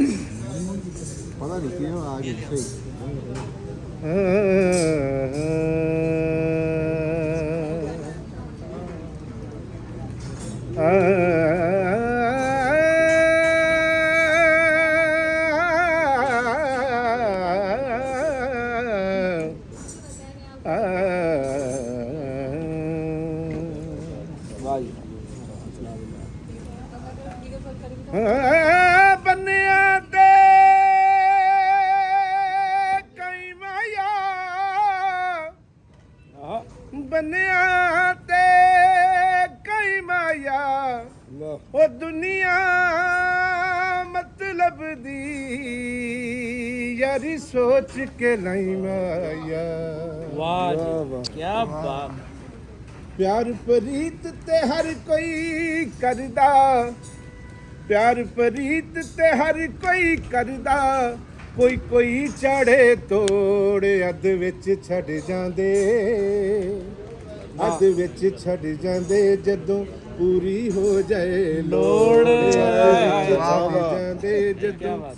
पता नहीं क्यों आगे सही ਬੰਨਿਆ ਤੇ ਕਈ ਮਾਇਆ ਬੰਨਿਆ ਤੇ ਕਈ ਮਾਇਆ ਉਹ ਦੁਨੀਆ ਮਤਲਬ ਦੀ ਯਾਰੀ ਸੋਚ ਕੇ ਲਈ ਮਾਇਆ ਵਾਹ ਕੀ ਬਾਤ ਪਿਆਰ ਪ੍ਰੀਤ ਤੇ ਹਰ ਕੋਈ ਕਰਦਾ ਪਿਆਰ ਪ੍ਰੀਤ ਤੇ ਹਰ ਕੋਈ ਕਰਦਾ ਕੋਈ ਕੋਈ ਚਾੜੇ ਤੋੜ ਅੱਧ ਵਿੱਚ ਛੱਡ ਜਾਂਦੇ ਅੱਧ ਵਿੱਚ ਛੱਡ ਜਾਂਦੇ ਜਦੋਂ ਪੂਰੀ ਹੋ ਜਾਏ ਲੋੜ ਛੱਡ ਜਾਂਦੇ ਜਦੋਂ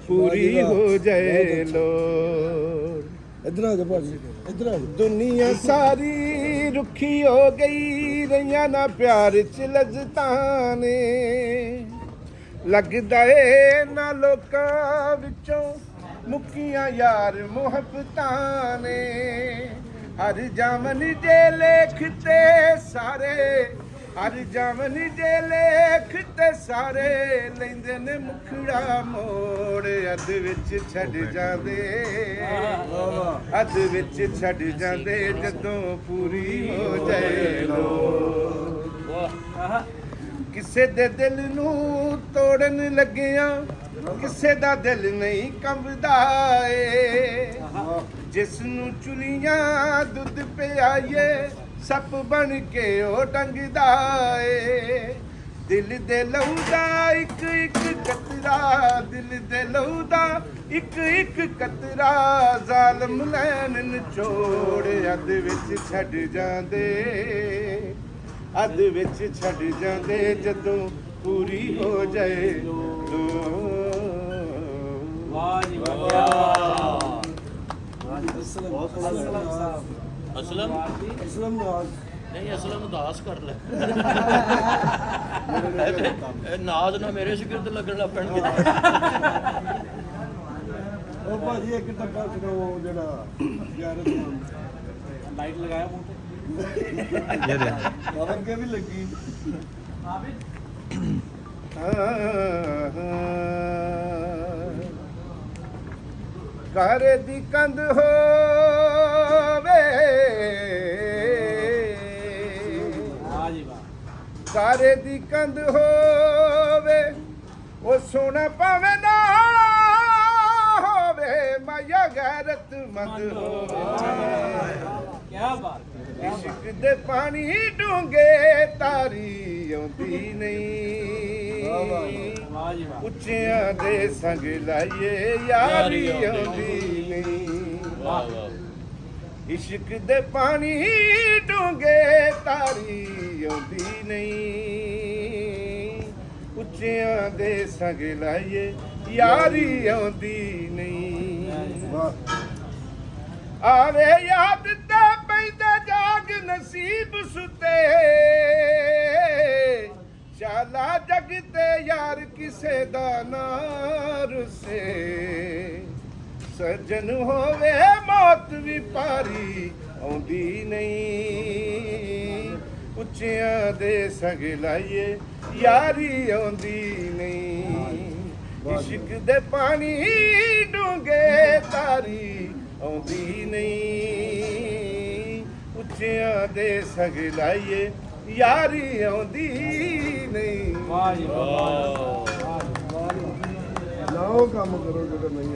ਪੂਰੀ ਹੋ ਜਾਏ ਲੋੜ इधर आ जा भाजी इधर आ जा ਦੁਨੀਆ ਸਾਰੀ ਰੁੱਖੀ ਹੋ ਗਈ ਰਹੀਆਂ ਨਾ ਪਿਆਰ ਚ ਲਜ਼ਤਾਂ ਨੇ ਲੱਗਦਾ ਏ ਨਾ ਲੋਕਾਂ ਵਿੱਚੋਂ ਮੁੱਕੀਆਂ ਯਾਰ ਮੁਹੱਬਤਾਂ ਨੇ ਹਰ ਜਾਮਨ ਜੇ ਲੇਖਤੇ ਸਾਰੇ ਹਰ ਜਾਮਨ ਜੇ ਲੇਖਤੇ ਸਾਰੇ ਲੈਂਦੇ ਨੇ ਮੁਖੜਾ ਮੋੜ ਅੱਧ ਵਿੱਚ ਛੱਡ ਜਾਂਦੇ ਅੱਧ ਵਿੱਚ ਛੱਡ ਜਾਂਦੇ ਜਦੋਂ ਪੂਰੀ ਹੋ ਜਾਏ ਲੋੜ ਕਿਸੇ ਦੇ ਦਿਲ ਨੂੰ ਤੋੜਨ ਲੱਗਿਆਂ ਕਿਸੇ ਦਾ ਦਿਲ ਨਹੀਂ ਕੰਬਦਾ ਏ ਜਿਸ ਨੂੰ ਚੁਲੀਆਂ ਦੁੱਧ ਪਿਆਈਏ ਸੱਪ ਬਣ ਕੇ ਉਹ ਟੰਗਦਾ ਏ ਦਿਲ ਦੇ ਲਹੂ ਦਾ ਇੱਕ ਇੱਕ ਕਤਰਾ ਦਿਲ ਦੇ ਲਹੂ ਦਾ ਇੱਕ ਇੱਕ ਕਤਰਾ ਜ਼ਾਲਮ ਲੈਣ ਨਿਚੋੜ ਅੱਧ ਵਿੱਚ ਛੱਡ ਜਾਂਦੇ ਅੱਧ ਵਿੱਚ ਛੱਡ ਜਾਂਦੇ ਜਦੋਂ ਪੂਰੀ ਹੋ ਜਾਏ ਵਾਹ ਜੀ ਵਾਹ ਅਸਲਮ असलम ਨਹੀਂ ਅਸਲਮ ਉਦਾਸ ਕਰ ਲੈ ਇਹ ਨਾਜ਼ ਨਾ ਮੇਰੇ ਸ਼ਗਿਰਦ ਲੱਗਣ ਲੱਗ ਪੈਣਗੇ ओ भाजी एक टक्का सुनाओ जेड़ा यार ਲਾਈਟ ਲਗਾਇਆ ਮੂੰਹ ਤੇ बाबर के भी लगी ਘਰ ਦੀ ਕੰਧ ਹੋਵੇ ਵਾਹ ਜੀ ਵਾਹ ਘਰ ਦੀ ਕੰਧ ਹੋਵੇ ਉਹ ਸੋਨਾ ਭਾਵੇਂ ਨਾ ਹੋਵੇ ਮਾਇਆ ਗੈਰਤਮੰਦ ਹੋਵੇ ਕੀ ਬਾਤ ਇਸ਼ਕ ਦੇ ਪਾਣੀ ਡੂੰਘੇ ਤਾਰੀ ਆਉਂਦੀ ਨਹੀਂ ਵਾਹ ਜੀ ਵਾਹ ਉੱਚਿਆਂ ਦੇ ਸੰਗ ਲਾਈਏ ਯਾਰੀ ਆਉਂਦੀ ਨਹੀਂ ਵਾਹ ਵਾਹ ਇਸ਼ਕ ਦੇ ਪਾਣੀ ਡੂੰਘੇ ਤਾਰੀ ਆਉਂਦੀ ਨਹੀਂ ਉੱਚਿਆਂ ਦੇ ਸੰਗ ਲਾਈਏ ਯਾਰੀ ਆਉਂਦੀ ਨਹੀਂ ਆਵੇ ਯਾਦ ਤੇ ਪੈਂਦਾ ਜਾਗ ਨਸੀਬ ਸੁਤੇ ਚਾਲਾ ਜਗ ਤੇ ਯਾਰ ਕਿਸੇ ਦਾ ਨਾ ਰੁਸੇ ਸੱਜਣ ਹੋਵੇ ਮੌਤ ਵੀ ਪਾਰੀ ਆਉਂਦੀ ਨਹੀਂ ਉੱਚਿਆਂ ਦੇ ਸੰਗ ਲਾਈਏ ਯਾਰੀ ਆਉਂਦੀ ਨਹੀਂ ਇਸ਼ਕ ਦੇ ਪਾਣੀ ਡੂੰਘੇ ਤਾਰੀ ਆਉਂਦੀ ਨਹੀਂ ਉੱਚਿਆਂ ਦੇ ਸੰਗ ਲਾਈਏ ਯਾਰੀ ਆਉਂਦੀ ਨਹੀਂ ਵਾਹ ਜੀ ਵਾਹ लाओ काम करो जो नहीं